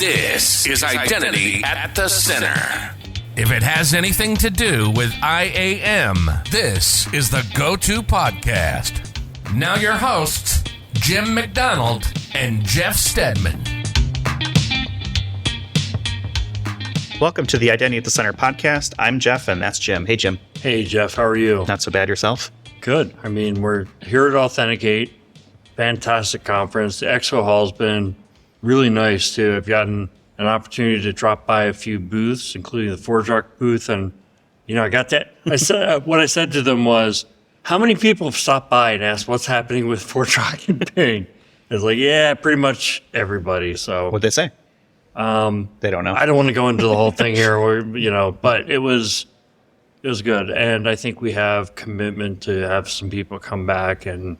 This is Identity at the Center. If it has anything to do with IAM, this is the go-to podcast. Now your hosts, Jim McDonald and Jeff Steadman. Welcome to the Identity at the Center podcast. I'm Jeff, and that's Jim. Hey, Jim. Hey, Jeff. How are you? Not so bad yourself? Good. I mean, we're here at Authenticate. Fantastic conference. The expo hall's been really nice, too. I've gotten an opportunity to drop by a few booths, including the ForgeRock booth. And, I got that. What I said to them was, how many people have stopped by and asked what's happening with ForgeRock and Ping? It's like, yeah, pretty much everybody. So What'd they say? They don't know. I don't want to go into the whole thing here, but it was good. And I think we have commitment to have some people come back and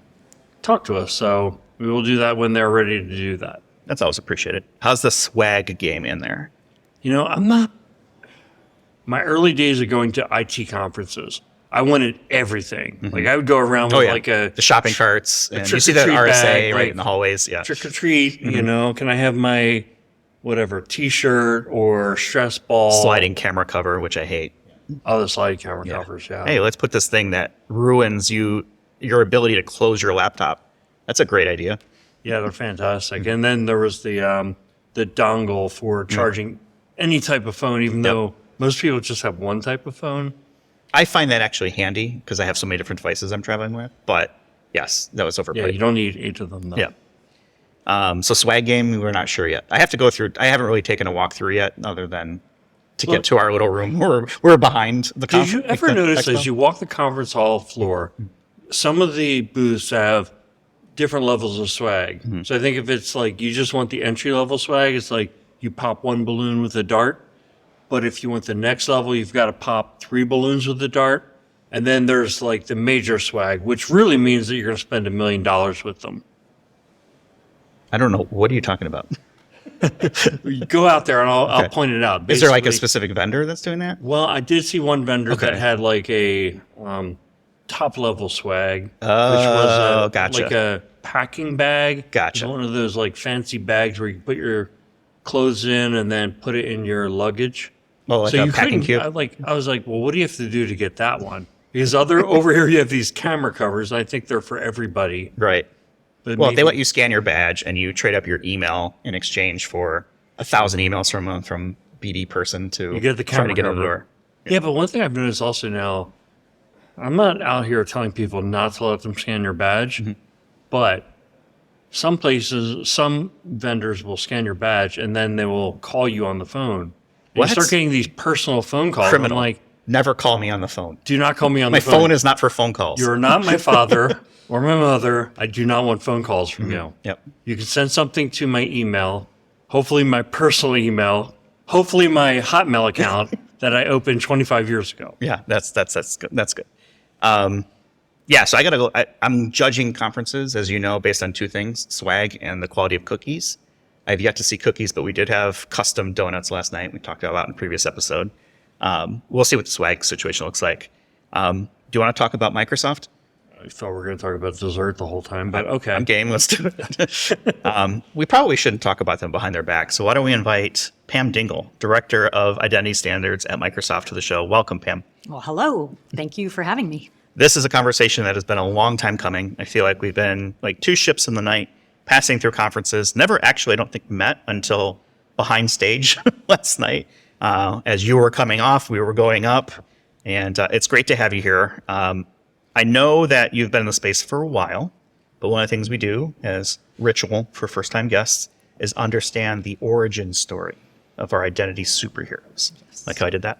talk to us. So we will do that when they're ready to do that. That's always appreciated. How's the swag game in there? My early days of going to IT conferences, I wanted everything. Mm-hmm. Like I would go around with the shopping carts. And you see that RSA bag, right in the hallways. Yeah. Trick or treat, can I have my whatever t-shirt or stress ball? Sliding camera cover, which I hate. Oh, the sliding camera covers, yeah. Hey, let's put this thing that ruins your ability to close your laptop. That's a great idea. Yeah, they're fantastic. And then there was the dongle for charging any type of phone, even though most people just have one type of phone. I find that actually handy because I have so many different devices I'm traveling with. But yes, that was overplayed. Yeah, you don't need 8 of them, though. Yeah. So swag game, we're not sure yet. I have to go through. I haven't really taken a walkthrough yet, other than to get to our little room. We're behind the conference. Did you ever notice as you walk the conference hall floor, some of the booths have different levels of swag. Mm-hmm. So I think if it's like you just want the entry level swag, it's like you pop one balloon with a dart. But if you want the next level, you've got to pop 3 balloons with a dart. And then there's like the major swag, which really means that you're going to spend $1 million with them. I don't know. What are you talking about? You go out there and I'll point it out. Basically, is there like a specific vendor that's doing that? Well, I did see one vendor that had like a top level swag, which was like a packing bag. Gotcha. One of those like fancy bags where you put your clothes in and then put it in your luggage. Oh, like a packing cube. I was like, well, what do you have to do to get that one? Because over here you have these camera covers. I think they're for everybody. Right. But if they let you scan your badge and you trade up your email in exchange for 1,000 emails from BD person to you get the camera trying to get over there. Yeah, but one thing I've noticed also now, I'm not out here telling people not to let them scan your badge, but some vendors will scan your badge and then they will call you on the phone. And you start getting these personal phone calls. Criminal. I'm like, never call me on the phone. Do not call me on the phone. My phone is not for phone calls. You're not my father or my mother. I do not want phone calls from you. Yep. You can send something to my email, hopefully my personal email, hopefully my Hotmail account that I opened 25 years ago. Yeah, that's good. That's good. So I got to go. I'm judging conferences, as you know, based on 2 things, swag and the quality of cookies. I've yet to see cookies, but we did have custom donuts last night. We talked about in a previous episode. We'll see what the swag situation looks like. Do you want to talk about Microsoft? I thought we were going to talk about dessert the whole time, but okay. I'm game. Let's do it. We probably shouldn't talk about them behind their back. So why don't we invite Pam Dingle, Director of Identity Standards at Microsoft, to the show. Welcome, Pam. Well, hello. Thank you for having me. This is a conversation that has been a long time coming. I feel like we've been like 2 ships in the night, passing through conferences. Never actually, I don't think, met until behind stage last night. As you were coming off, we were going up. And it's great to have you here. I know that you've been in the space for a while, but one of the things we do as ritual for first-time guests is understand the origin story of our identity superheroes. Yes. Like how I did that.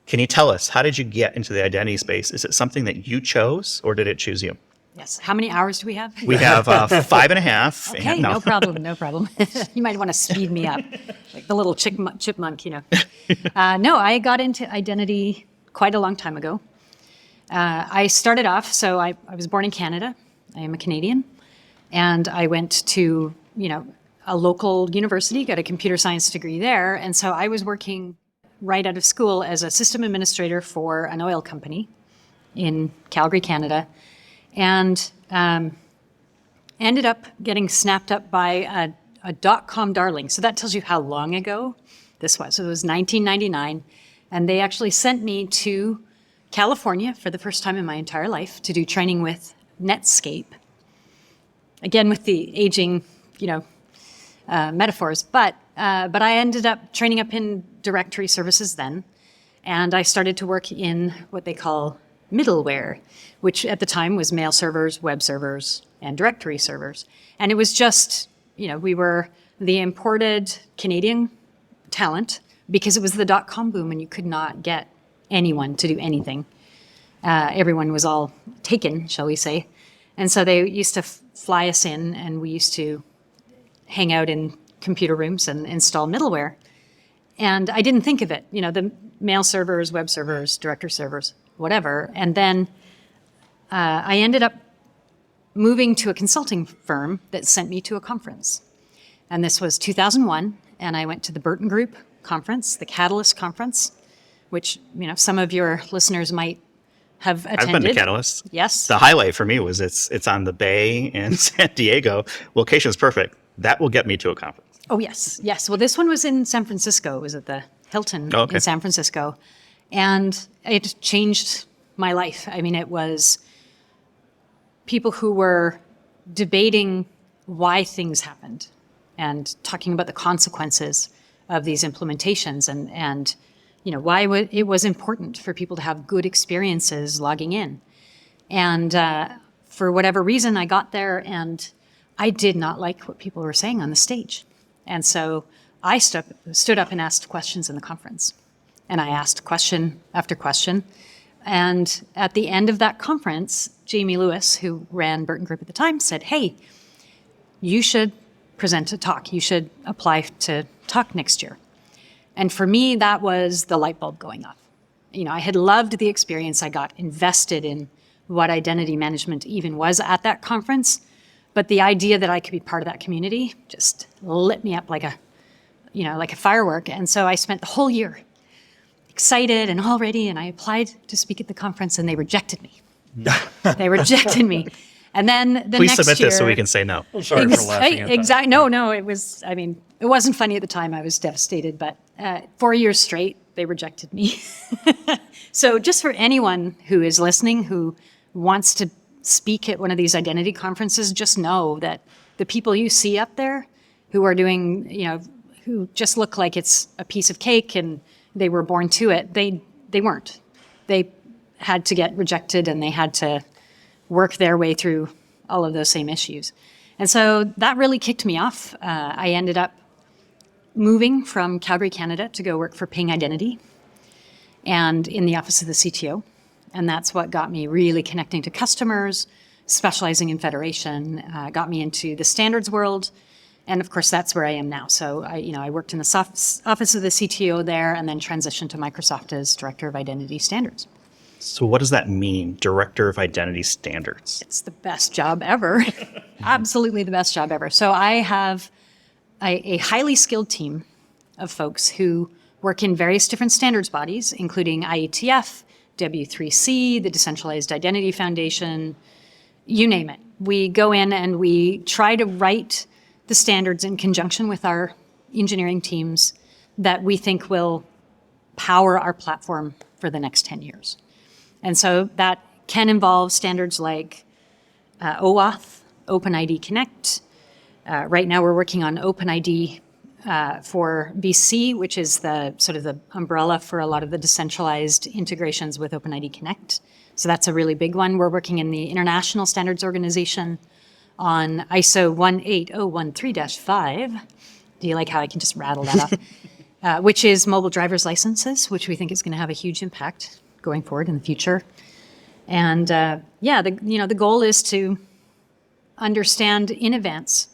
Can you tell us, how did you get into the identity space? Is it something that you chose, or did it choose you? Yes. How many hours do we have? We have 5.5. Okay, no problem. You might want to speed me up, like the little chipmunk, No, I got into identity quite a long time ago. I started off, so I was born in Canada. I am a Canadian. And I went to, a local university, got a computer science degree there. And so I was working right out of school as a system administrator for an oil company in Calgary, Canada. And ended up getting snapped up by a .com darling. So that tells you how long ago this was. So it was 1999. And they actually sent me to California for the first time in my entire life to do training with Netscape. Again, with the aging, metaphors. But I ended up training up in directory services then. And I started to work in what they call middleware, which at the time was mail servers, web servers, and directory servers. And it was just, we were the imported Canadian talent because it was the .com boom and you could not get anyone to do anything. Everyone was all taken, shall we say. And so they used to fly us in and we used to hang out in computer rooms and install middleware. And I didn't think of it, the mail servers, web servers, directory servers, whatever. And then I ended up moving to a consulting firm that sent me to a conference. And this was 2001, and I went to the Burton Group conference, the Catalyst conference, which, some of your listeners might have attended. I've been to Catalyst. Yes. The highlight for me was it's on the Bay in San Diego. Location is perfect. That will get me to a conference. Oh, yes. Yes. Well, this one was in San Francisco. It was at the Hilton in San Francisco. And it changed my life. I mean, it was people who were debating why things happened and talking about the consequences of these implementations and why it was important for people to have good experiences logging in. And for whatever reason, I got there and I did not like what people were saying on the stage. And so I stood up and asked questions in the conference. And I asked question after question. And at the end of that conference, Jamie Lewis, who ran Burton Group at the time, said, "Hey, you should present a talk. You should apply to talk next year." And for me, that was the light bulb going off. I had loved the experience. I got invested in what identity management even was at that conference. But the idea that I could be part of that community just lit me up like a firework. And so I spent the whole year excited and all ready, and I applied to speak at the conference, and they rejected me. They rejected me. And then the Please next submit year, this so we can say no. I'm sorry for laughing at that. Exactly. No, it was, it wasn't funny at the time. I was devastated, but 4 years straight, they rejected me. So just for anyone who is listening, who wants to speak at one of these identity conferences, just know that the people you see up there who are doing, who just look like it's a piece of cake and they were born to it, they weren't. They had to get rejected and they had to work their way through all of those same issues. And so that really kicked me off. I ended up moving from Calgary, Canada to go work for Ping Identity and in the office of the CTO. And that's what got me really connecting to customers, specializing in federation, got me into the standards world. And of course, that's where I am now. So I worked in the office of the CTO there and then transitioned to Microsoft as Director of Identity Standards. So what does that mean, Director of Identity Standards? It's the best job ever. Absolutely the best job ever. So I have a highly skilled team of folks who work in various different standards bodies, including IETF, W3C, the Decentralized Identity Foundation, you name it. We go in and we try to write the standards in conjunction with our engineering teams that we think will power our platform for the next 10 years. And so that can involve standards like OAuth, OpenID Connect. Right now we're working on OpenID for BC, which is the sort of the umbrella for a lot of the decentralized integrations with OpenID Connect. So that's a really big one. We're working in the International Standards Organization on ISO 18013-5. Do you like how I can just rattle that off? Which is mobile driver's licenses, which we think is going to have a huge impact going forward in the future. And the goal is to understand in advance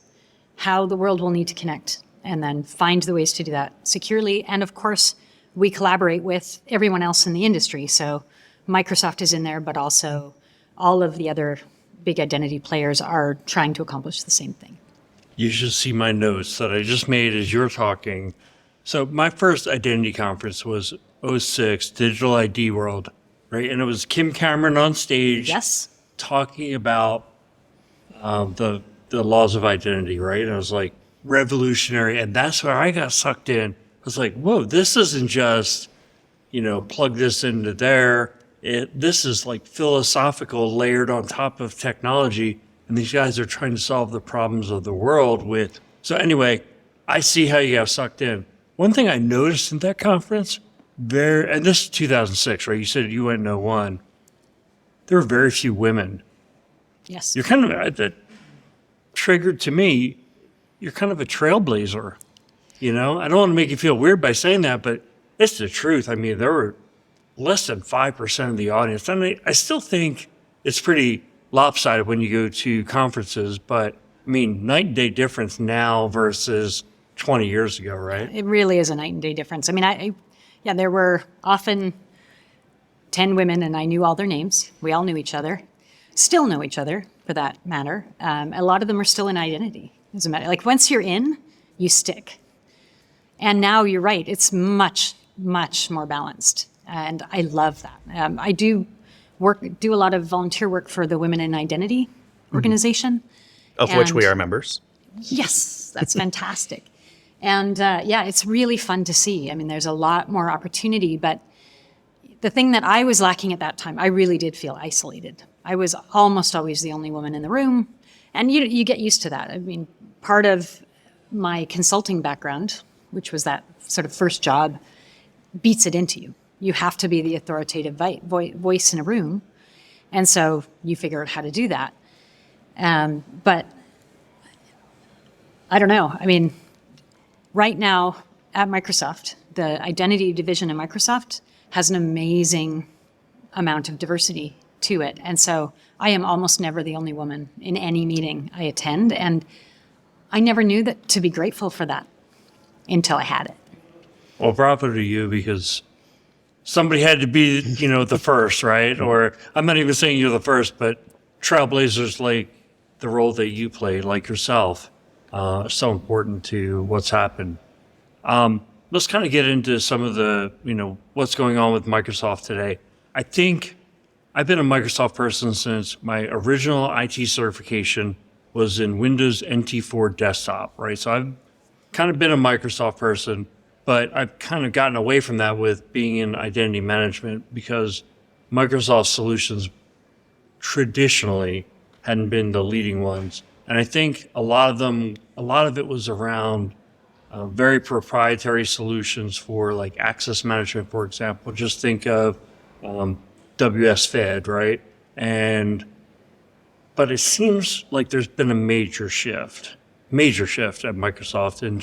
how the world will need to connect and then find the ways to do that securely. And of course, we collaborate with everyone else in the industry. So Microsoft is in there, but also all of the other big identity players are trying to accomplish the same thing. You should see my notes that I just made as you're talking. So my first identity conference was 06, Digital ID World, right? And it was Kim Cameron on stage. Yes. Talking about the laws of identity, right? And I was like, revolutionary. And that's where I got sucked in. I was like, whoa, this isn't just, plug this into there. This is like philosophical layered on top of technology. And these guys are trying to solve the problems of the world with. So anyway, I see how you got sucked in. One thing I noticed in that conference, and this is 2006, right? You said you went in 01. There were very few women. Yes. You're kind of, that triggered to me, you're kind of a trailblazer. I don't want to make you feel weird by saying that, but it's the truth. I mean, there were less than 5% of the audience. And I still think it's pretty lopsided when you go to conferences, but I mean, night and day difference now versus 20 years ago, right? It really is a night and day difference. I mean, there were often 10 women and I knew all their names. We all knew each other, still know each other for that matter. A lot of them are still in identity. As a matter, like once you're in, you stick. And now you're right. It's much, much more balanced. And I love that. I do a lot of volunteer work for the Women in Identity organization. Of which we are members. Yes, that's fantastic. And it's really fun to see. I mean, there's a lot more opportunity, but the thing that I was lacking at that time, I really did feel isolated. I was almost always the only woman in the room. And you get used to that. I mean, part of my consulting background, which was that sort of first job, beats it into you. You have to be the authoritative voice in a room. And so you figure out how to do that. But I don't know. I mean, right now at Microsoft, the identity division in Microsoft has an amazing amount of diversity to it. And so I am almost never the only woman in any meeting I attend. And I never knew that to be grateful for that until I had it. Well, bravo to you, because somebody had to be, the first, right? Or I'm not even saying you're the first, but trailblazers like the role that you played, like yourself, so important to what's happened. Let's kind of get into some of the, what's going on with Microsoft today. I think I've been a Microsoft person since my original IT certification was in Windows NT4 desktop, right? So I've kind of been a Microsoft person, but I've kind of gotten away from that with being in identity management because Microsoft solutions traditionally hadn't been the leading ones. And I think a lot of it was around very proprietary solutions for like access management, for example. Just think of WSFed, right? But it seems like there's been a major shift at Microsoft and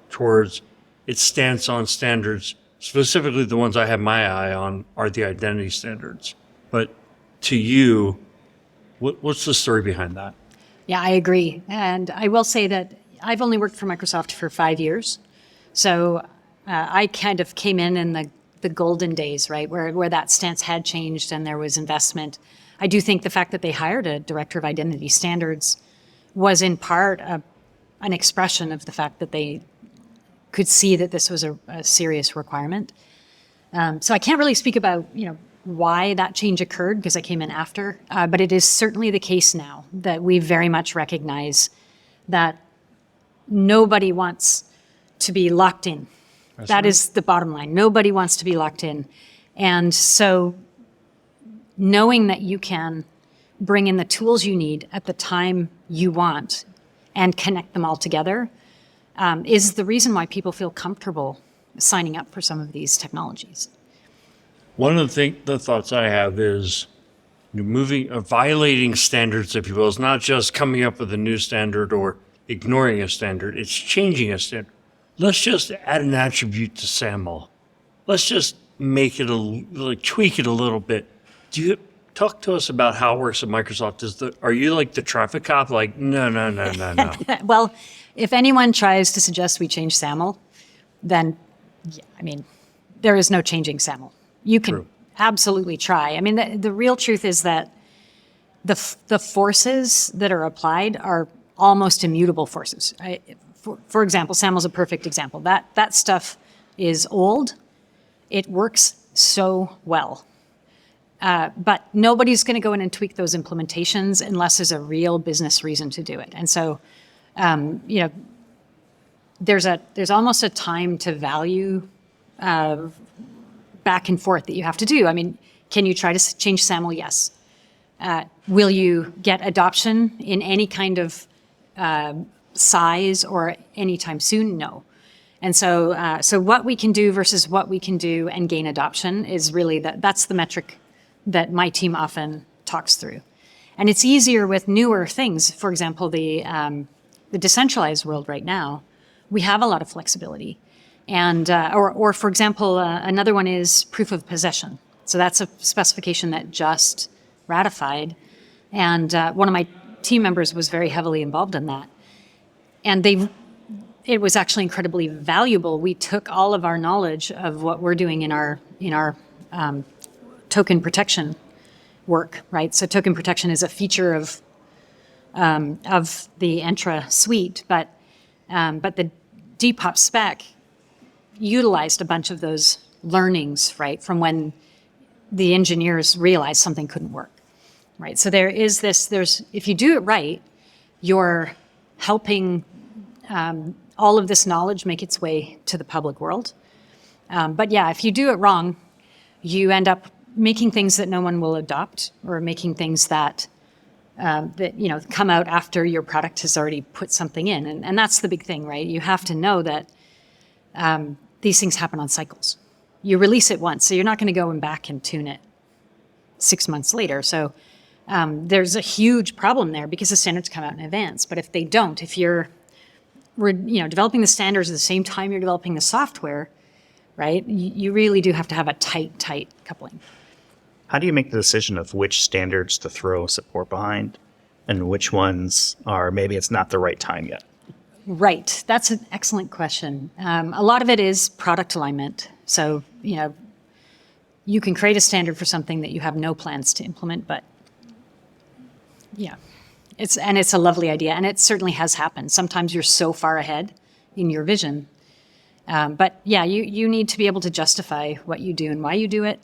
towards its stance on standards. Specifically, the ones I have my eye on are the identity standards. But to you, what's the story behind that? Yeah, I agree. And I will say that I've only worked for Microsoft for 5 years. So I kind of came in the golden days, right, where that stance had changed and there was investment. I do think the fact that they hired a director of identity standards was in part an expression of the fact that they could see that this was a serious requirement. So I can't really speak about, why that change occurred because I came in after, but it is certainly the case now that we very much recognize that nobody wants to be locked in. That is the bottom line. Nobody wants to be locked in. And so knowing that you can bring in the tools you need at the time you want and connect them all together is the reason why people feel comfortable signing up for some of these technologies. One of the thoughts I have is violating standards, if you will. It's not just coming up with a new standard or ignoring a standard. It's changing a standard. Let's just add an attribute to SAML. Let's just make it tweak it a little bit. Do you talk to us about how it works at Microsoft? Are you like the traffic cop? Like, no. Well, if anyone tries to suggest we change SAML, then, there is no changing SAML. You can absolutely try. I mean, the real truth is that the forces that are applied are almost immutable forces. For example, SAML is a perfect example. That stuff is old. It works so well. But nobody's going to go in and tweak those implementations unless there's a real business reason to do it. And so, there's almost a time to value back and forth that you have to do. I mean, can you try to change SAML? Yes. Will you get adoption in any kind of size or anytime soon? No. And so what we can do versus what we can do and gain adoption is really that's the metric that my team often talks through. And it's easier with newer things. For example, the decentralized world right now, we have a lot of flexibility. And, or for example, another one is proof of possession. So that's a specification that just ratified. And one of my team members was very heavily involved in that. And it was actually incredibly valuable. We took all of our knowledge of what we're doing in our token protection work, right? So token protection is a feature of the Entra suite, but the Depop spec utilized a bunch of those learnings, right, from when the engineers realized something couldn't work, right? So there's if you do it right, you're helping all of this knowledge make its way to the public world. But yeah, if you do it wrong, you end up making things that no one will adopt, or making things that come out after your product has already put something in. And that's the big thing, right? You have to know that these things happen on cycles. You release it once, so you're not going to go back and tune it 6 months later. So there's a huge problem there because the standards come out in advance. But if they don't, if we're developing the standards at the same time you're developing the software, right? You really do have to have a tight coupling. How do you make the decision of which standards to throw support behind and which ones are maybe it's not the right time yet? Right. That's an excellent question. A lot of it is product alignment. So, you can create a standard for something that you have no plans to implement, but yeah, it's a lovely idea. And it certainly has happened. Sometimes you're so far ahead in your vision. But yeah, you need to be able to justify what you do and why you do it.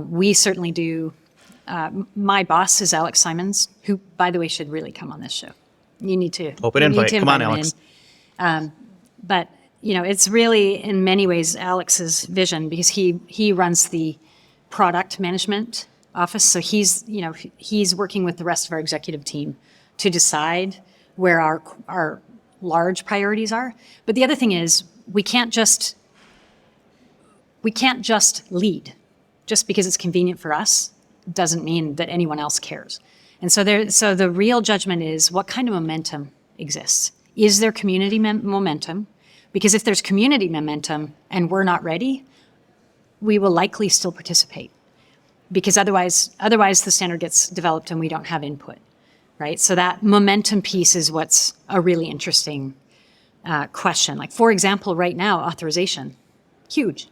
We certainly do. My boss is Alex Simons, who, by the way, should really come on this show. You need to open invite. Come on, Alex. But it's really in many ways Alex's vision, because he runs the product management office. So he's working with the rest of our executive team to decide where our large priorities are. But the other thing is we can't just lead. Just because it's convenient for us doesn't mean that anyone else cares. And so the real judgment is what kind of momentum exists. Is there community momentum? Because if there's community momentum and we're not ready, we will likely still participate. Because otherwise the standard gets developed and we don't have input, right? So that momentum piece is what's a really interesting question. Like, for example, right now, authorization, huge.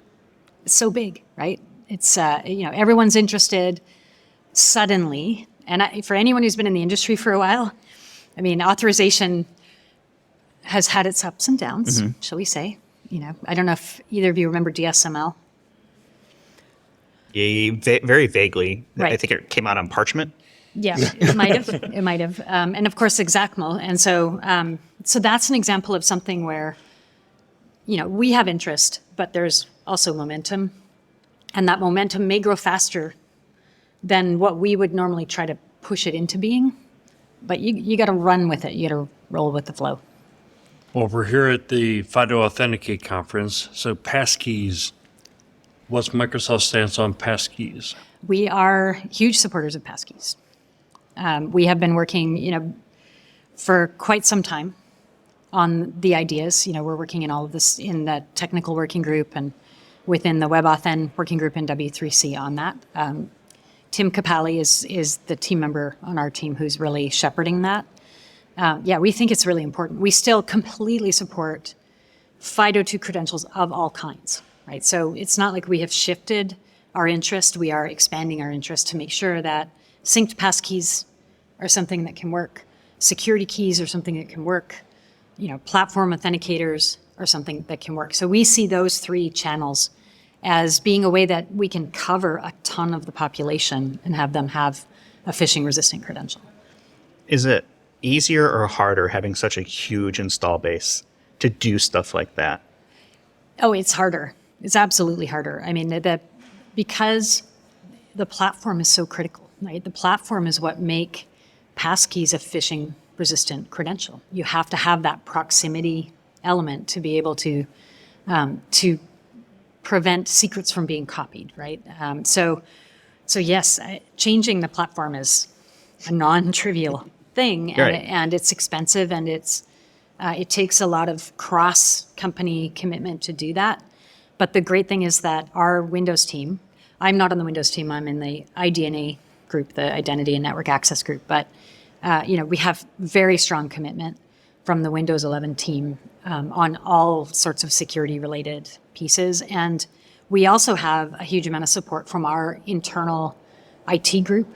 It's so big, right? It's, everyone's interested suddenly. And for anyone who's been in the industry for a while, I mean, authorization has had its ups and downs, shall we say. I don't know if either of you remember DSML. Yeah, very vaguely. Right. I think it came out on parchment. Yeah, it might have. And of course, XACML. And so that's an example of something where, we have interest, but there's also momentum. And that momentum may grow faster than what we would normally try to push it into being. But you got to run with it. You got to roll with the flow. Well, we're here at the FIDO Authenticate conference. So passkeys, what's Microsoft stance on passkeys? We are huge supporters of passkeys. We have been working, for quite some time on the ideas. We're working in all of this in the technical working group and within the WebAuthn working group in W3C on that. Tim Capali is the team member on our team who's really shepherding that. We think it's really important. We still completely support FIDO2 credentials of all kinds, right? So it's not like we have shifted our interest. We are expanding our interest to make sure that synced passkeys are something that can work. Security keys are something that can work. Platform authenticators are something that can work. So we see those three channels as being a way that we can cover a ton of the population and have them have a phishing-resistant credential. Is it easier or harder having such a huge install base to do stuff like that? Oh, it's harder. It's absolutely harder. I mean, because the platform is so critical, right? The platform is what make passkeys a phishing-resistant credential. You have to have that proximity element to be able to prevent secrets from being copied, right? So yes, changing the platform is a non-trivial thing, and it's expensive, and it takes a lot of cross-company commitment to do that. But the great thing is that our Windows team, I'm not on the Windows team, I'm in the IDNA group, the Identity and Network Access group, but we have very strong commitment from the Windows 11 team on all sorts of security-related pieces. And we also have a huge amount of support from our internal IT group,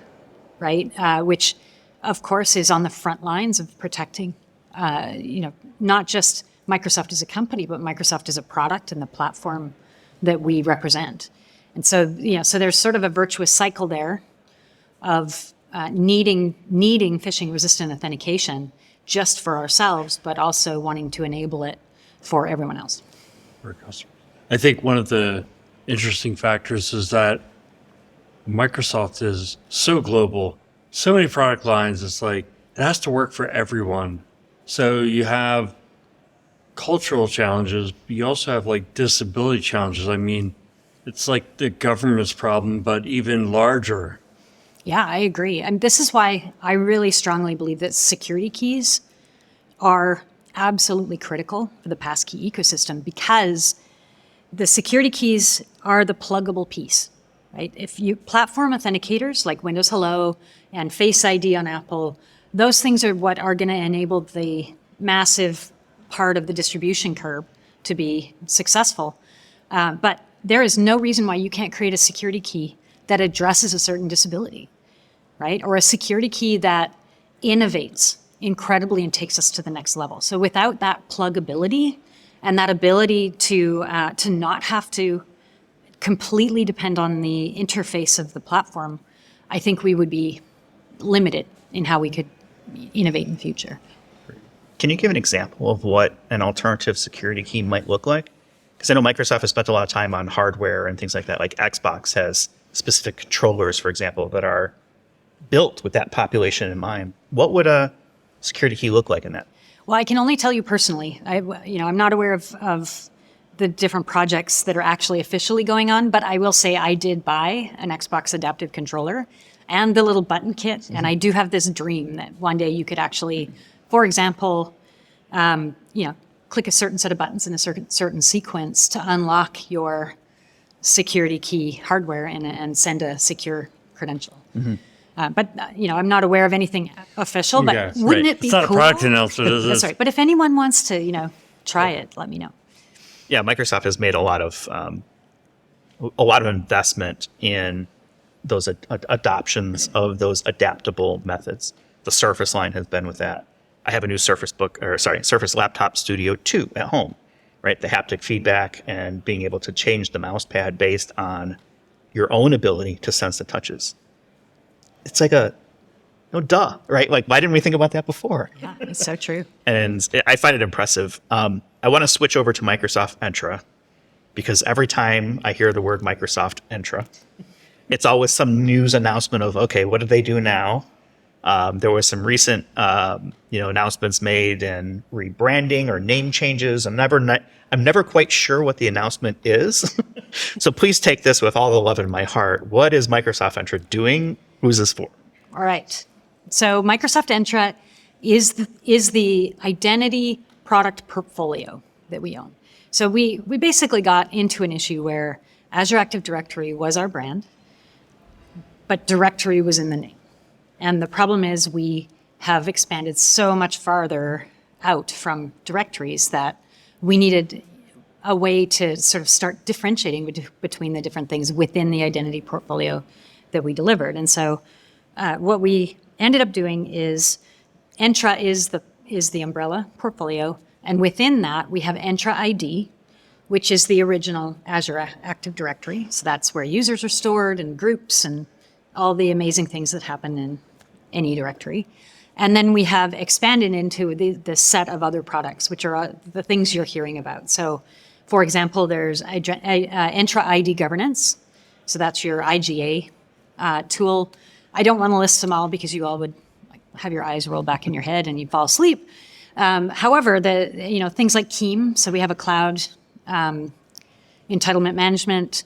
right? Which, of course, is on the front lines of protecting, not just Microsoft as a company, but Microsoft as a product and the platform that we represent. And so, so there's sort of a virtuous cycle there of needing phishing-resistant authentication just for ourselves, but also wanting to enable it for everyone else. For customers. I think one of the interesting factors is that Microsoft is so global, so many product lines, it's like it has to work for everyone. So you have cultural challenges, but you also have like disability challenges. I mean, it's like the government's problem, but even larger. Yeah, I agree. And this is why I really strongly believe that security keys are absolutely critical for the passkey ecosystem, because the security keys are the pluggable piece, right? If you platform authenticators like Windows Hello and Face ID on Apple, those things are what are going to enable the massive part of the distribution curve to be successful. But there is no reason why you can't create a security key that addresses a certain disability, right? Or a security key that innovates incredibly and takes us to the next level. So without that pluggability and that ability to not have to completely depend on the interface of the platform, I think we would be limited in how we could innovate in the future. Can you give an example of what an alternative security key might look like? Because I know Microsoft has spent a lot of time on hardware and things like that. Like Xbox has specific controllers, for example, that are built with that population in mind. What would a security key look like in that? Well, I can only tell you personally. I'm not aware of the different projects that are actually officially going on, but I will say I did buy an Xbox adaptive controller and the little button kit, and I do have this dream that one day you could actually, for example, click a certain set of buttons in a certain sequence to unlock your security key hardware and send a secure credential. Mm-hmm. But I'm not aware of anything official. But wouldn't it be cool? It's not cool? a product announcement, is it? That's right. But if anyone wants to, try it, let me know. Yeah, Microsoft has made a lot of investment in those adoptions of those adaptable methods. The Surface line has been with that. I have a new Surface Laptop Studio 2 at home, right? The haptic feedback and being able to change the mouse pad based on your own ability to sense the touches. It's like duh, right? Like, why didn't we think about that before? Yeah, it's so true. And I find it impressive. I want to switch over to Microsoft Entra, because every time I hear the word Microsoft Entra, it's always some news announcement of, okay, what do they do now? There was some recent, announcements made and rebranding or name changes. I'm never quite sure what the announcement is. So please take this with all the love in my heart. What is Microsoft Entra doing? Who's this for? All right. So Microsoft Entra is the identity product portfolio that we own. So we basically got into an issue where Azure Active Directory was our brand, but directory was in the name. And the problem is we have expanded so much farther out from directories that we needed a way to sort of start differentiating between the different things within the identity portfolio that we delivered. And so what we ended up doing is Entra is the umbrella portfolio. And within that, we have Entra ID, which is the original Azure Active Directory. So that's where users are stored and groups and all the amazing things that happen in any directory. And then we have expanded into the set of other products, which are the things you're hearing about. So, for example, there's Entra ID governance. So that's your IGA tool. I don't want to list them all because you all would have your eyes roll back in your head and you'd fall asleep. However, things like Keem. So we have a cloud entitlement management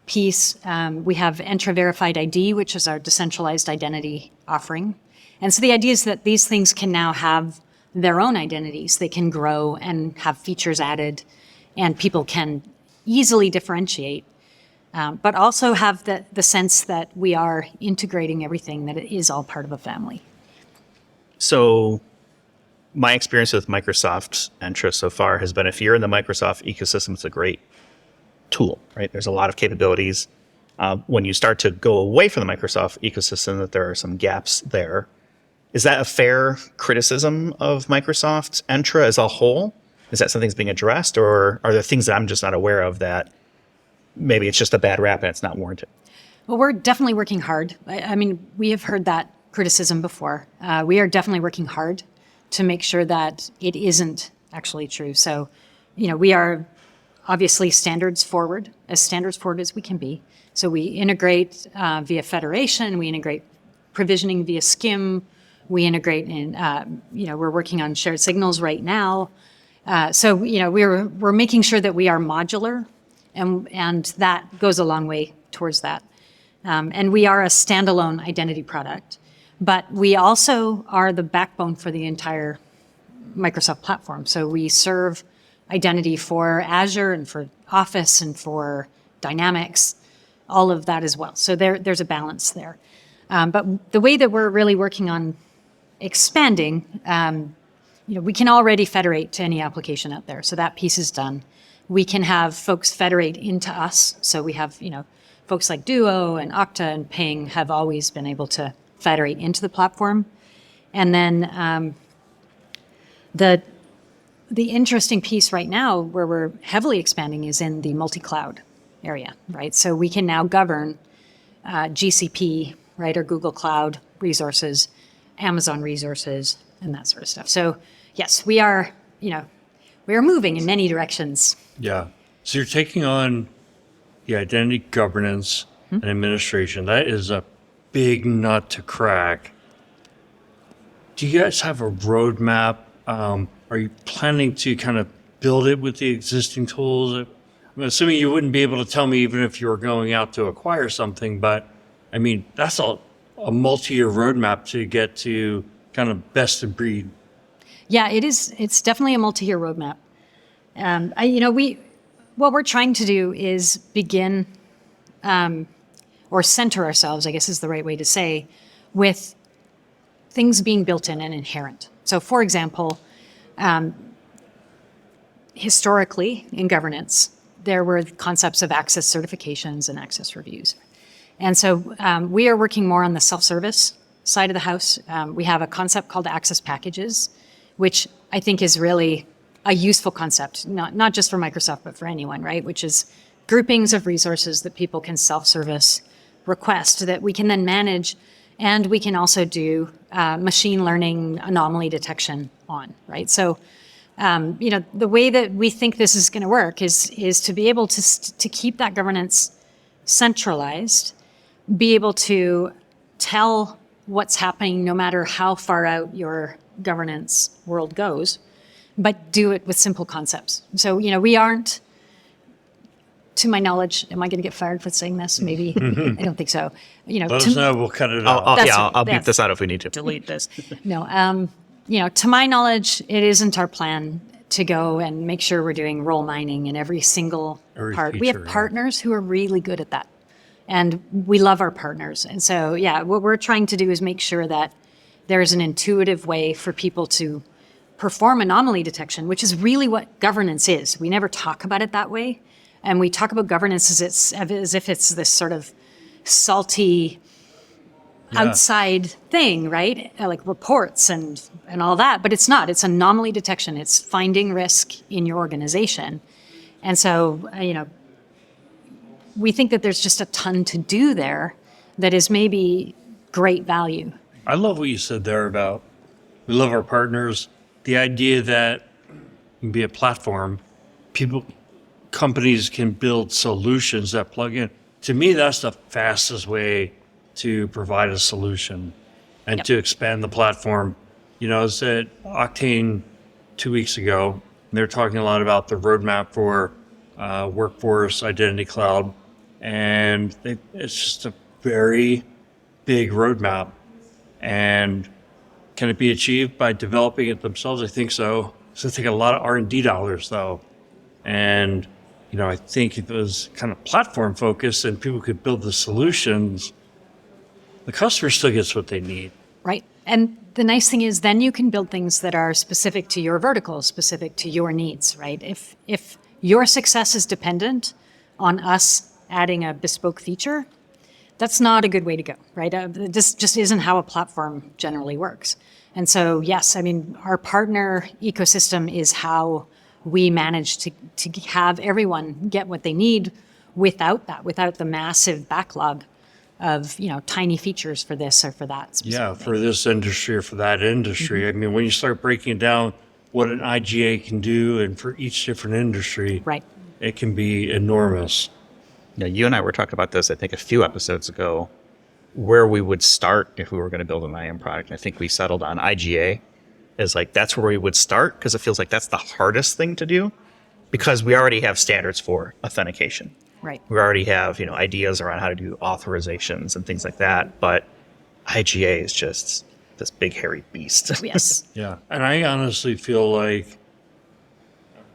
piece. We have Entra Verified ID, which is our decentralized identity offering. And so the idea is that these things can now have their own identities. They can grow and have features added, and people can easily differentiate, but also have the sense that we are integrating everything, that it is all part of a family. So my experience with Microsoft Entra so far has been, if you're in the Microsoft ecosystem, it's a great tool, right? There's a lot of capabilities. When you start to go away from the Microsoft ecosystem, that there are some gaps there. Is that a fair criticism of Microsoft Entra as a whole? Is that something that's being addressed, or are there things that I'm just not aware of that maybe it's just a bad rap and it's not warranted? Well, we're definitely working hard. I mean, we have heard that criticism before. We are definitely working hard to make sure that it isn't actually true. So, we are obviously standards forward as we can be. So we integrate via federation, we integrate provisioning via SCIM, we integrate in, we're working on shared signals right now. So we're making sure that we are modular, and that goes a long way towards that. And we are a standalone identity product, but we also are the backbone for the entire Microsoft platform. So we serve identity for Azure and for Office and for Dynamics, all of that as well. So there's a balance there. But the way that we're really working on expanding, we can already federate to any application out there. So that piece is done. We can have folks federate into us. So we have, folks like Duo and Okta and Ping have always been able to federate into the platform. And then the interesting piece right now where we're heavily expanding is in the multi-cloud area, right? So we can now govern GCP, right, or Google Cloud resources, Amazon resources, and that sort of stuff. So yes, we are moving in many directions. Yeah. So you're taking on the identity governance and administration. That is a big nut to crack. Do you guys have a roadmap? Are you planning to kind of build it with the existing tools? I'm assuming you wouldn't be able to tell me even if you were going out to acquire something, but I mean, that's a multi-year roadmap to get to kind of best of breed. Yeah, it is. It's definitely a multi-year roadmap. What we're trying to do is begin or center ourselves, I guess is the right way to say, with things being built in and inherent. So for example, historically in governance, there were concepts of access certifications and access reviews. And so we are working more on the self-service side of the house. We have a concept called access packages, which I think is really a useful concept, not just for Microsoft, but for anyone, right? Which is groupings of resources that people can self-service request that we can then manage. And we can also do machine learning anomaly detection on, right? So, the way that we think this is going to work is to be able to keep that governance centralized, be able to tell what's happening no matter how far out your governance world goes, but do it with simple concepts. So, we aren't, to my knowledge, am I going to get fired for saying this? Maybe. I don't think so. Let us know. We'll cut it out. I'll beep this out if we need to. Delete this. No, to my knowledge, it isn't our plan to go and make sure we're doing role mining in every single part. We have partners who are really good at that. And we love our partners. And so, what we're trying to do is make sure that there's an intuitive way for people to perform anomaly detection, which is really what governance is. We never talk about it that way. And we talk about governance as if it's this sort of salty outside thing, right? Like reports and all that. But it's not. It's anomaly detection. It's finding risk in your organization. And so, we think that there's just a ton to do there that is maybe great value. I love what you said there about We love our partners. The idea that it can be a platform, companies can build solutions that plug in. To me, that's the fastest way to provide a solution and to expand the platform. I was at Octane 2 weeks ago. And they're talking a lot about the roadmap for workforce identity cloud. And it's just a very big roadmap. And can it be achieved by developing it themselves? I think so. It's going to take a lot of R&D dollars, though. And, I think if it was kind of platform focused and people could build the solutions, the customer still gets what they need. Right. And the nice thing is then you can build things that are specific to your vertical, specific to your needs, right? If your success is dependent on us adding a bespoke feature, that's not a good way to go, right? This just isn't how a platform generally works. And so, yes, our partner ecosystem is how we manage to have everyone get what they need without the massive backlog of, tiny features for this or for that. Yeah, for this industry or for that industry. Mm-hmm. When you start breaking down what an IGA can do and for each different industry, right, it can be enormous. Yeah, you and I were talking about this, I think, a few episodes ago, where we would start if we were going to build an IAM product. I think we settled on IGA as that's where we would start because it feels like that's the hardest thing to do because we already have standards for authentication. right. We already have, ideas around how to do authorizations and things like that. But IGA is just this big hairy beast. Yes. Yeah. And I honestly feel like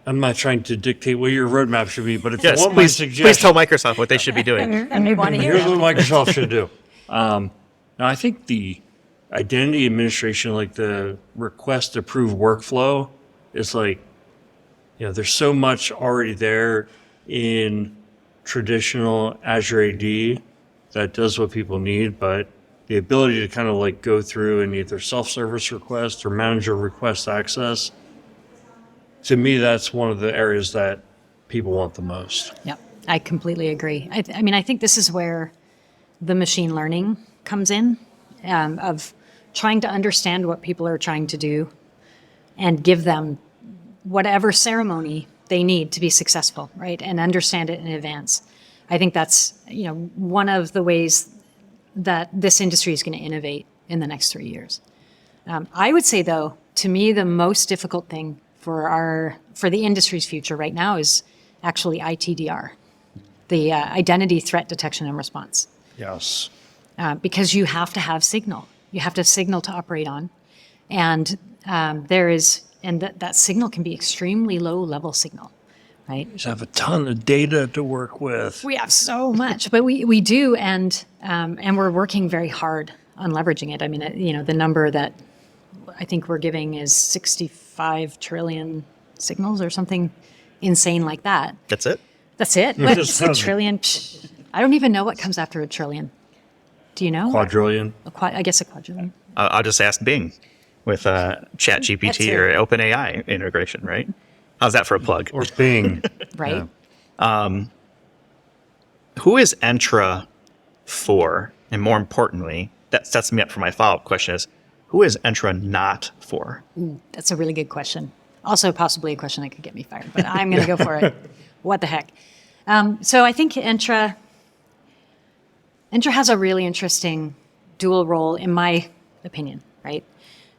I'm not trying to dictate what your roadmap should be, but if Yes, you want my please suggestion, tell Microsoft what they should be doing. And we want to hear here's what that. Microsoft should do. Now, I think the identity administration, like the request approve workflow, is there's so much already there in traditional Azure AD that does what people need, but the ability to kind of go through and either self-service request or manager request access, to me, that's one of the areas that people want the most. Yep, I completely agree. I think this is where the machine learning comes in, of trying to understand what people are trying to do and give them whatever ceremony they need to be successful, right? And understand it in advance. I think that's, one of the ways that this industry is going to innovate in the next 3 years. I would say, though, to me, the most difficult thing for the industry's future right now is actually ITDR, the identity threat detection and response. Yes. Because you have to have signal. You have to have signal to operate on. And that signal can be extremely low level signal, right? You have a ton of data to work with. We have so much, but we do, and we're working very hard on leveraging it. The number that I think we're giving is 65 trillion signals or something insane like that. That's it? That's it? What's a trillion? I don't even know what comes after a trillion. Do you know? Quadrillion. I guess a quadrillion. I'll just ask Bing with ChatGPT or OpenAI integration, right? How's that for a plug? Or Bing. Right. Yeah. Who is Entra for? And more importantly, that sets me up for my follow-up question is, who is Entra not for? That's a really good question. Also possibly a question that could get me fired, but I'm going to go for it. What the heck? So I think Entra has a really interesting dual role, in my opinion, right?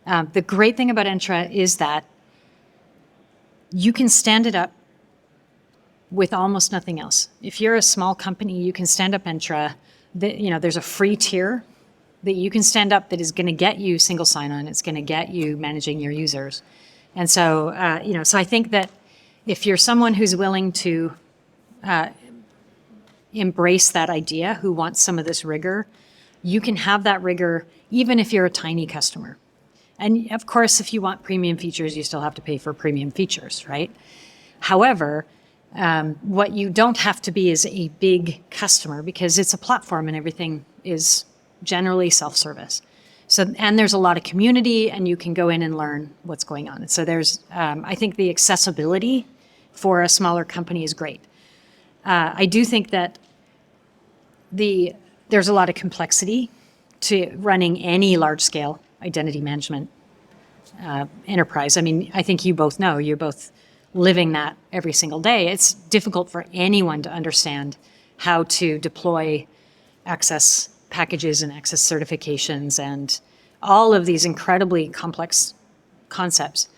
The great thing about Entra is that you can stand it up with almost nothing else. If you're a small company, you can stand up Entra. There's a free tier that you can stand up that is going to get you single sign-on. It's going to get you managing your users. And so, so I think that if you're someone who's willing to embrace that idea, who wants some of this rigor, you can have that rigor even if you're a tiny customer. And of course, if you want premium features, you still have to pay for premium features, right? However, what you don't have to be is a big customer, because it's a platform and everything is generally self-service. So, and there's a lot of community, and you can go in and learn what's going on. And so there's, I think the accessibility for a smaller company is great. I do think that there's a lot of complexity to running any large-scale identity management enterprise. I mean, I think you both know, you're both living that every single day. It's difficult for anyone to understand how to deploy access packages and access certifications and all of these incredibly complex concepts.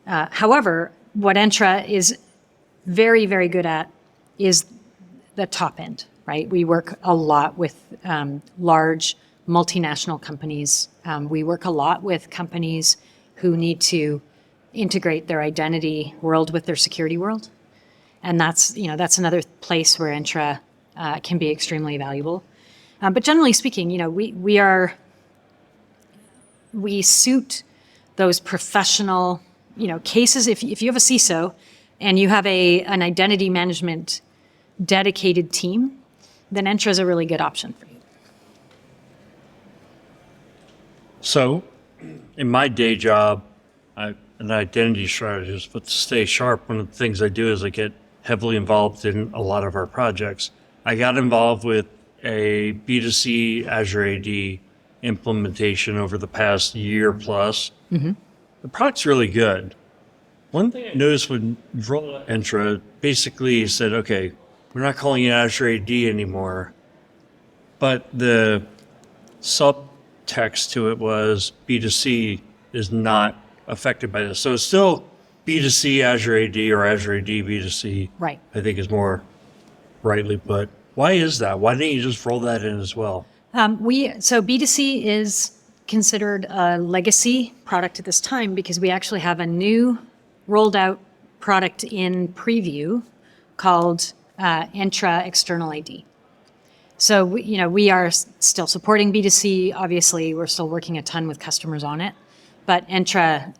However, what Entra is very, very good at is the top end, right? We work a lot with large multinational companies. We work a lot with companies who need to integrate their identity world with their security world. And that's another place where Entra can be extremely valuable. But generally speaking, we suit those professional, cases. If you have a CISO and you have an identity management dedicated team, then Entra is a really good option for you. So, in my day job, I'm an identity strategist, but to stay sharp, one of the things I do is I get heavily involved in a lot of our projects. I got involved with a B2C Azure AD implementation over the past year plus. Mm-hmm. The product's really good. One thing I noticed when roll out Entra basically said, okay, we're not calling it Azure AD anymore, but the subtext to it was B2C is not affected by this. So it's still B2C Azure AD or Azure AD B2C. Right. I think is more rightly put. Why is that? Why didn't you just roll that in as well? So B2C is considered a legacy product at this time because we actually have a new rolled out product in preview called Entra External ID. So we are still supporting B2C. Obviously, we're still working a ton with customers on it, but Entra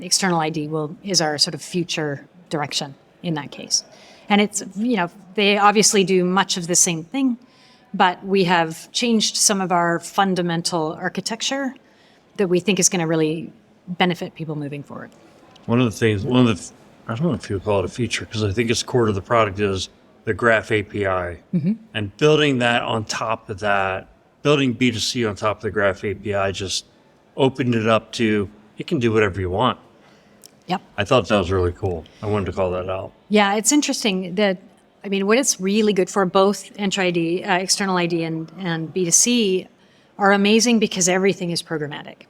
External ID is our sort of future direction in that case. And it's they obviously do much of the same thing, but we have changed some of our fundamental architecture that we think is going to really benefit people moving forward. I don't know if you would call it a feature because I think it's core to the product is the Graph API. Mm-hmm. And building that on top of that, building B2C on top of the Graph API just opened it up to, it can do whatever you want. Yep. I thought that was really cool. I wanted to call that out. Yeah, it's interesting that, what it's really good for both Entra ID, External ID and B2C are amazing because everything is programmatic.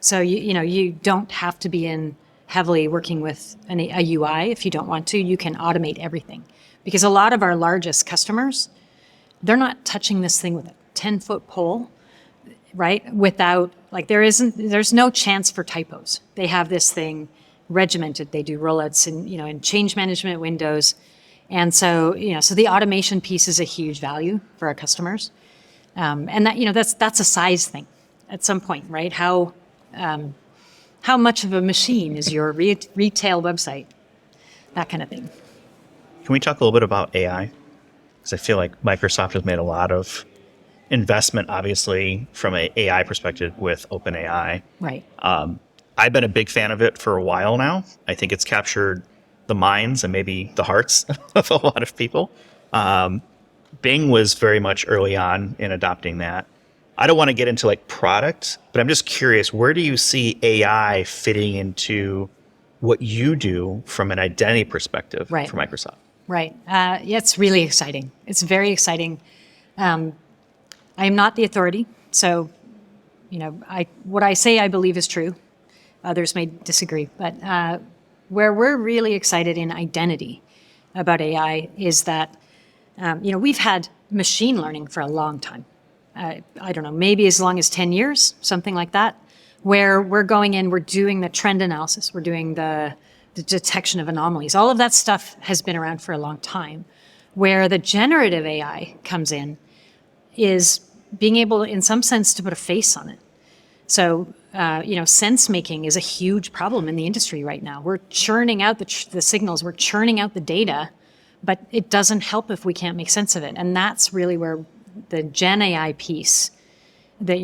So you don't have to be in heavily working with a UI if you don't want to. You can automate everything. Because a lot of our largest customers, they're not touching this thing with a 10-foot pole, right? Without, there's no chance for typos. They have this thing regimented. They do rollouts in change management windows. And so, so the automation piece is a huge value for our customers. And that's a size thing at some point, right? How much of a machine is your retail website? That kind of thing. Can we talk a little bit about AI? Because I feel like Microsoft has made a lot of investment, obviously, from an AI perspective with OpenAI. Right. I've been a big fan of it for a while now. I think it's captured the minds and maybe the hearts of a lot of people. Bing was very much early on in adopting that. I don't want to get into product, but I'm just curious, where do you see AI fitting into what you do from an identity perspective for Microsoft? Right. Yeah, it's really exciting. It's very exciting. I am not the authority, so what I say I believe is true. Others may disagree, but where we're really excited in identity about AI is that we've had machine learning for a long time. I don't know, maybe as long as 10 years, something like that, where we're going in, we're doing the trend analysis, we're doing the detection of anomalies. All of that stuff has been around for a long time. Where the generative AI comes in is being able, in some sense, to put a face on it. So, sense making is a huge problem in the industry right now. We're churning out the signals, we're churning out the data, but it doesn't help if we can't make sense of it. And that's really where the Gen AI piece that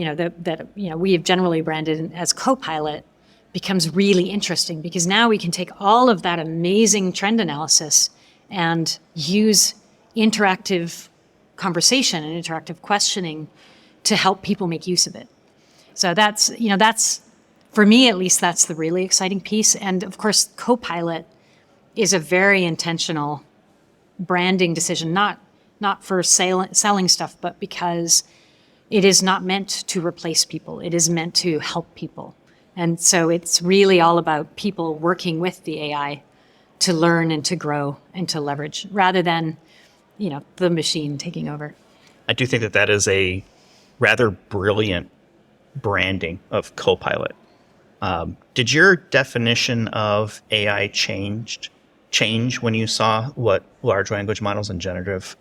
we have generally branded as Copilot becomes really interesting, because now we can take all of that amazing trend analysis and use interactive conversation and interactive questioning to help people make use of it. So that's for me, at least, that's the really exciting piece. And of course, Copilot is a very intentional branding decision, not for selling stuff, but because it is not meant to replace people. It is meant to help people. And so it's really all about people working with the AI to learn and to grow and to leverage rather than, the machine taking over. I do think that is a rather brilliant branding of Copilot. Did your definition of AI change when you saw what large language models and generative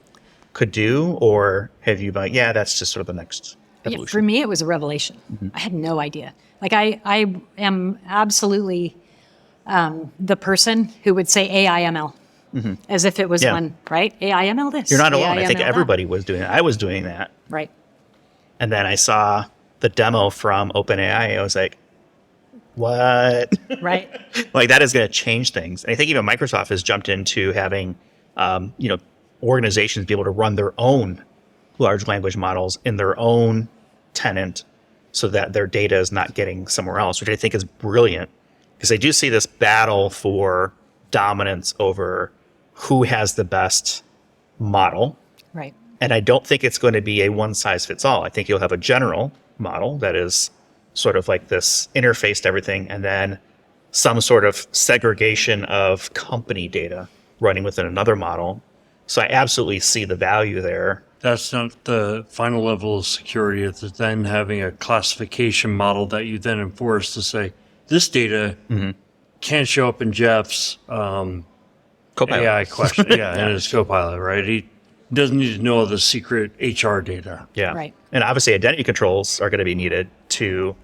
could do? Or have you been, that's just sort of the next evolution? Yeah, for me, it was a revelation. Mm-hmm. I had no idea. Like I am absolutely the person who would say AI ML as if it was one, right? AI ML this. You're not alone. AI, I think ML everybody that. was doing it. I was doing that. Right. And then I saw the demo from OpenAI. I was like, what? Right. Like that is going to change things. And I think even Microsoft has jumped into having, organizations be able to run their own large language models in their own tenant so that their data is not getting somewhere else, which I think is brilliant because I do see this battle for dominance over who has the best model. Right. And I don't think it's going to be a one size fits all. I think you'll have a general model that is sort of like this interface to everything, and then some sort of segregation of company data running within another model. So I absolutely see the value there. That's not the final level of security. It's then having a classification model that you then enforce to say, this data can't show up in Jeff's Copilot. AI question. And it's Copilot, right? He doesn't need to know the secret HR data. Yeah. Right. And obviously identity controls are going to be needed to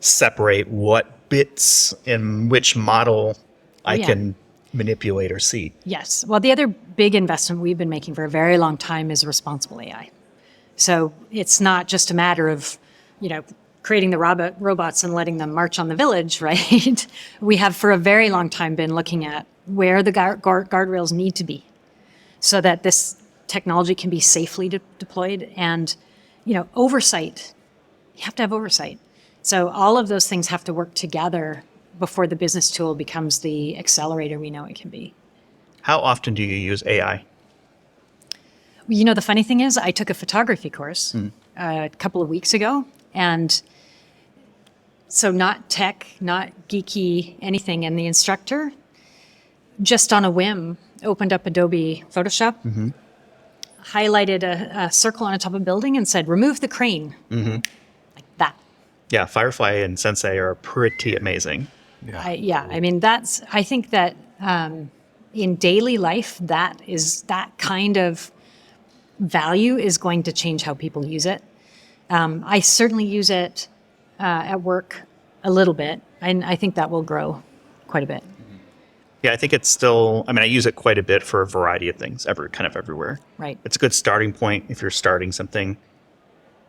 separate what bits in which model I can manipulate or see. Yes. Well, the other big investment we've been making for a very long time is responsible AI. So it's not just a matter of, creating the robots and letting them march on the village, right? We have for a very long time been looking at where the guardrails need to be so that this technology can be safely deployed and, oversight. You have to have oversight. So all of those things have to work together before the business tool becomes the accelerator we know it can be. How often do you use AI? The funny thing is I took a photography course a couple of weeks ago, and so not tech, not geeky, anything. And the instructor, just on a whim, opened up Adobe Photoshop, highlighted a circle on the top of a building and said, remove the crane. Like that. Yeah, Firefly and Sensei are pretty amazing. I think that in daily life, that kind of value is going to change how people use it. I certainly use it at work a little bit, and I think that will grow quite a bit. Yeah, I think it's still, I use it quite a bit for a variety of things, kind of everywhere. Right. It's a good starting point if you're starting something.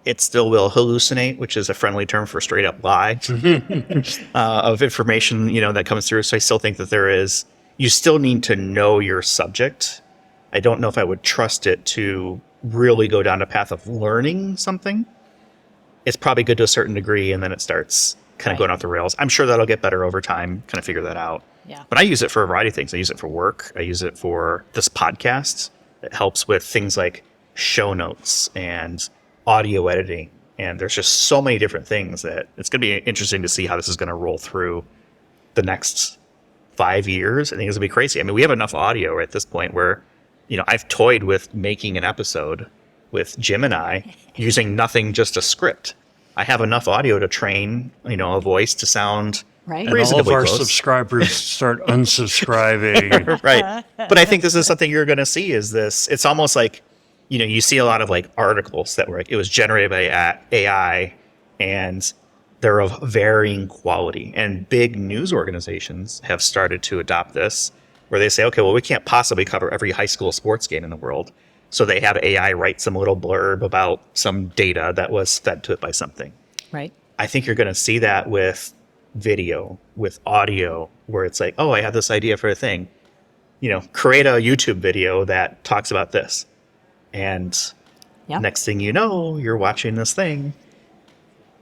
It still will hallucinate, which is a friendly term for straight up lie of information, that comes through. So I still think that you still need to know your subject. I don't know if I would trust it to really go down a path of learning something. It's probably good to a certain degree, and then it starts kind of going off the rails. I'm sure that'll get better over time, kind of figure that out. Yeah. But I use it for a variety of things. I use it for work. I use it for this podcast. It helps with things like show notes and audio editing. And there's just so many different things that it's going to be interesting to see how this is going to roll through the next 5 years. I think it's going to be crazy. We have enough audio at this point where, I've toyed with making an episode with Jim and I using nothing, just a script. I have enough audio to train, a voice to sound And all of our subscribers start unsubscribing. Right. But I think this is something you're going to see is this. It's almost like, you see a lot of like articles that were like, it was generated by AI and they're of varying quality. And big news organizations have started to adopt this where they say, okay, well, we can't possibly cover every high school sports game in the world. So they have AI write some little blurb about some data that was fed to it by something. Right. I think you're going to see that with video, with audio, where it's like, oh, I have this idea for a thing. Create a YouTube video that talks about this. And next thing you know, you're watching this thing.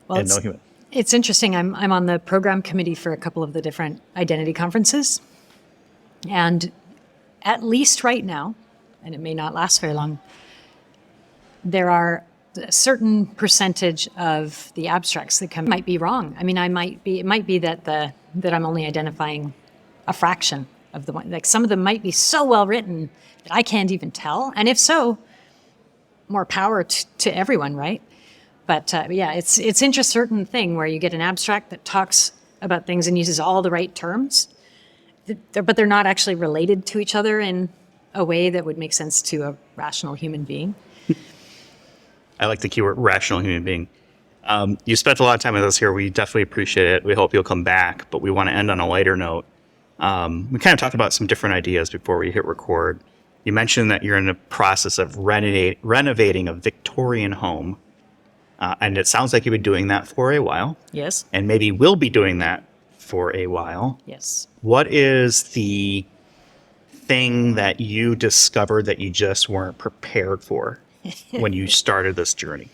Well, and no human. It's interesting. I'm on the program committee for a couple of the different identity conferences. And at least right now, and it may not last very long, there are a certain percentage of the abstracts that might be wrong. I mean, it might be that I'm only identifying a fraction of the one. Like some of them might be so well written that I can't even tell. And if so, more power to everyone, right? But yeah, it's a certain thing where you get an abstract that talks about things and uses all the right terms, but they're not actually related to each other in a way that would make sense to a rational human being. I like the keyword rational human being. You spent a lot of time with us here. We definitely appreciate it. We hope you'll come back, but we want to end on a lighter note. We kind of talked about some different ideas before we hit record. You mentioned that you're in the process of renovating a Victorian home. And it sounds like you've been doing that for a while. Yes. And maybe will be doing that for a while. Yes. What is the thing that you discovered that you just weren't prepared for when you started this journey?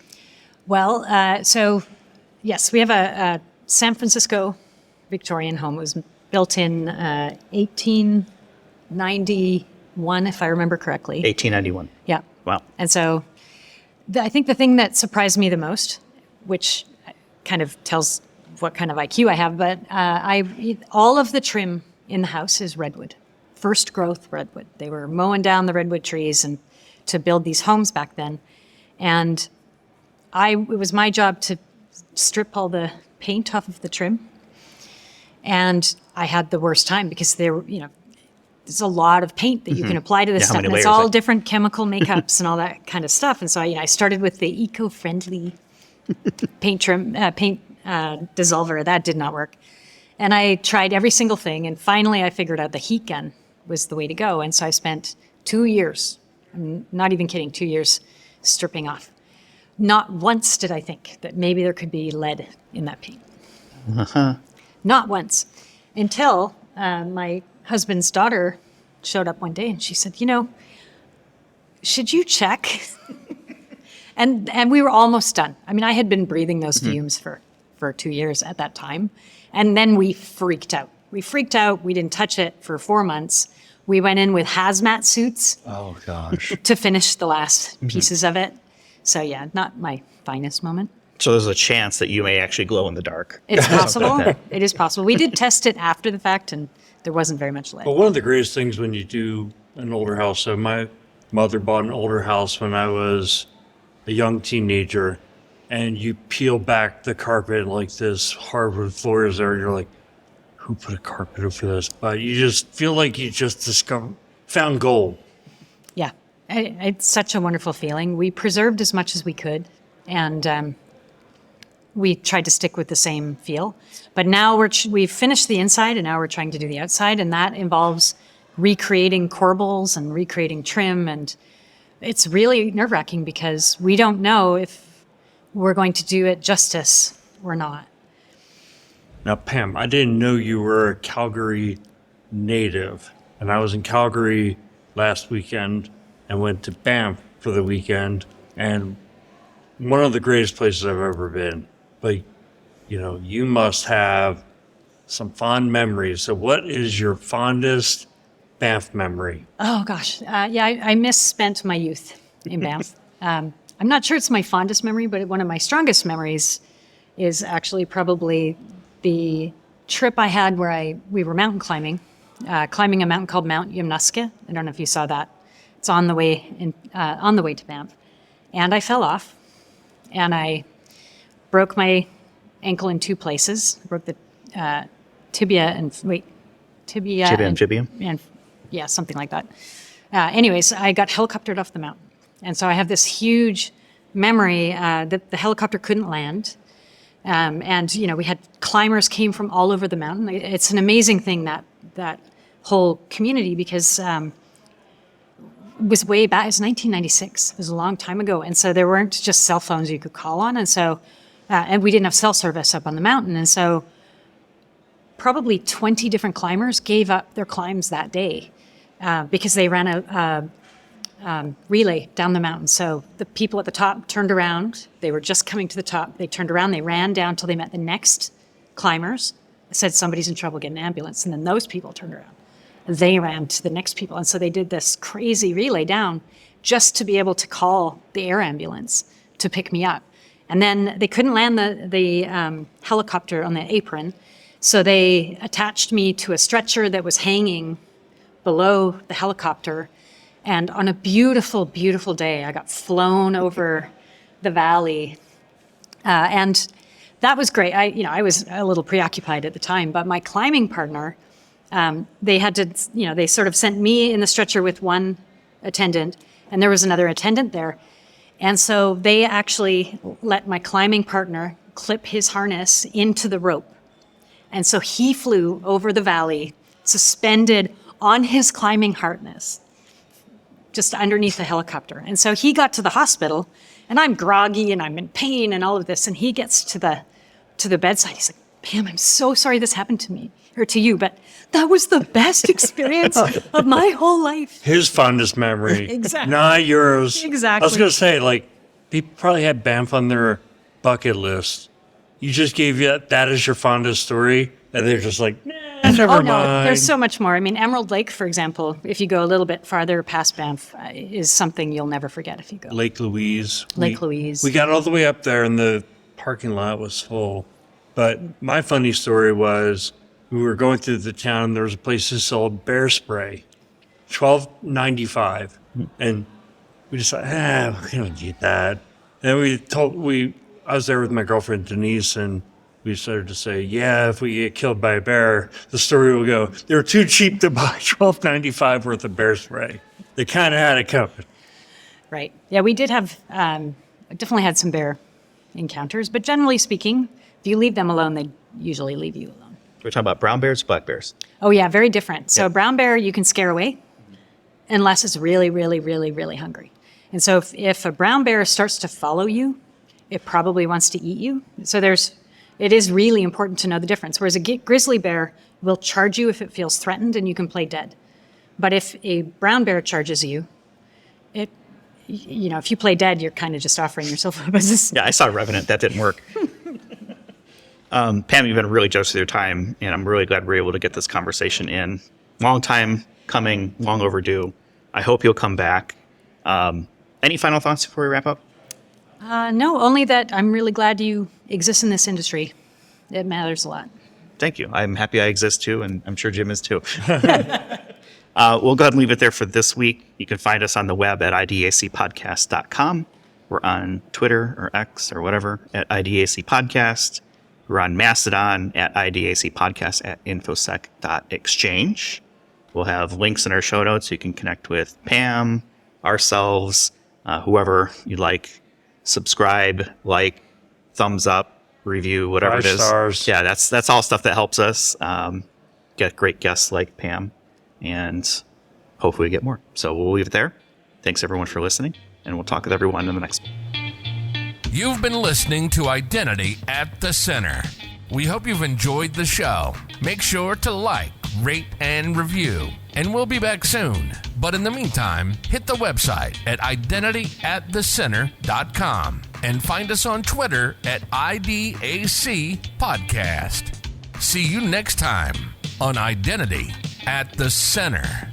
Well, so yes, we have a San Francisco Victorian home. It was built in 1891, if I remember correctly. 1891. Yeah. Wow. And so I think the thing that surprised me the most, which kind of tells what kind of IQ I have, but all of the trim in the house is redwood, first growth redwood. They were mowing down the redwood trees and to build these homes back then. And it was my job to strip all the paint off of the trim. And I had the worst time because there's a lot of paint that you can apply to this stuff. And it's all different chemical makeups and all that kind of stuff. And so I started with the eco-friendly paint dissolver. That did not work. And I tried every single thing. And finally, I figured out the heat gun was the way to go. And so I spent 2 years, I'm not even kidding, 2 years stripping off. Not once did I think that maybe there could be lead in that paint. Uh-huh. Not once. Until my husband's daughter showed up one day and she said, should you check? and we were almost done. I mean, I had been breathing those fumes for 2 years at that time. And then we freaked out. We didn't touch it for 4 months. We went in with hazmat suits. Oh, gosh. To finish the last pieces of it. So yeah, not my finest moment. So there's a chance that you may actually glow in the dark. It's possible. It is possible. We did test it after the fact, and there wasn't very much lead. But one of the greatest things when you do an older house, so my mother bought an older house when I was a young teenager, and you peel back the carpet like this hardwood floor is there, you're like, who put a carpet over this? But you just feel like you just found gold. Yeah, it's such a wonderful feeling. We preserved as much as we could, and we tried to stick with the same feel. But now we've finished the inside, and now we're trying to do the outside, and that involves recreating corbels and recreating trim, and it's really nerve-wracking because we don't know if we're going to do it justice or not. Now, Pam, I didn't know you were a Calgary native, and I was in Calgary last weekend and went to Banff for the weekend, and one of the greatest places I've ever been. But, you must have some fond memories. So what is your fondest Banff memory? Oh, gosh. I misspent my youth in Banff. I'm not sure it's my fondest memory, but one of my strongest memories is actually probably the trip I had where we were mountain climbing a mountain called Mount Yamnuska. I don't know if you saw that. It's on the way to Banff. And I fell off, and I broke my ankle in 2 places. I broke the tibia and fibium? And yeah, something like that. Anyways, I got helicoptered off the mountain. And so I have this huge memory that the helicopter couldn't land. And we had climbers came from all over the mountain. It's an amazing thing, that whole community, because it was way back. It was 1996. It was a long time ago. And so there weren't just cell phones you could call on. And so, and we didn't have cell service up on the mountain. And so probably 20 different climbers gave up their climbs that day because they ran a relay down the mountain. So the people at the top turned around. They were just coming to the top. They turned around. They ran down till they met the next climbers. Said somebody's in trouble, get an ambulance. And then those people turned around. They ran to the next people. And so they did this crazy relay down just to be able to call the air ambulance to pick me up. And then they couldn't land the helicopter on the apron. So they attached me to a stretcher that was hanging below the helicopter. And on a beautiful, beautiful day, I got flown over the valley. And that was great. I was a little preoccupied at the time, but my climbing partner, they had to, they sort of sent me in the stretcher with one attendant, and there was another attendant there. And so they actually let my climbing partner clip his harness into the rope. And so he flew over the valley, suspended on his climbing harness, just underneath the helicopter. And so he got to the hospital, and I'm groggy and I'm in pain and all of this. And he gets to the bedside. He's like, Pam, I'm so sorry this happened to me or to you, but that was the best experience of my whole life. His fondest memory. Exactly. Not yours. Exactly. I was going to say, people probably had Banff on their bucket list. You just gave that as your fondest story, and they're just like, never mind. No, there's so much more. I mean, Emerald Lake, for example, if you go a little bit farther past Banff, is something you'll never forget if you go. Lake Louise. Louise. We got all the way up there, and the parking lot was full. But my funny story was we were going through the town, and there was a place that sold bear spray, $12.95, and we decided, we don't need that. And I was there with my girlfriend Denise, and we started to say, yeah, if we get killed by a bear, the story will go, they were too cheap to buy $12.95 worth of bear spray. They kind of had it covered. Right. Yeah, we did have, definitely had some bear encounters, but generally speaking, if you leave them alone, they usually leave you alone. We're talking about brown bears, black bears. Oh yeah, very different. So Yep. brown bear you can scare away unless it's really, really, really, really hungry. And so if a brown bear starts to follow you, it probably wants to eat you. So it is really important to know the difference. Whereas a grizzly bear will charge you if it feels threatened and you can play dead. But if a brown bear charges you, if you play dead, you're kind of just offering yourself up as Yeah, I saw Revenant. That didn't work. Pam, you've been really generous with your time, and I'm really glad we're able to get this conversation in. Long time coming, long overdue. I hope you'll come back. Any final thoughts before we wrap up? No, only that I'm really glad you exist in this industry. It matters a lot. Thank you. I'm happy I exist too, and I'm sure Jim is too. We'll go ahead and leave it there for this week. You can find us on the web at idacpodcast.com. We're on Twitter or X or whatever at IDAC Podcast. We're on Mastodon at IDAC Podcast at infosec.exchange. We'll have links in our show notes. You can connect with Pam, ourselves, whoever you'd like. Subscribe, like, thumbs up, review, whatever 5 it is. stars. Yeah, that's all stuff that helps us get great guests like Pam, and hopefully get more. So we'll leave it there. Thanks everyone for listening, and we'll talk with everyone in the next one. You've been listening to Identity at the Center. We hope you've enjoyed the show. Make sure to like, rate, and review. And we'll be back soon. But in the meantime, hit the website at identityatthecenter.com and find us on Twitter at IDAC Podcast. See you next time on Identity at the Center.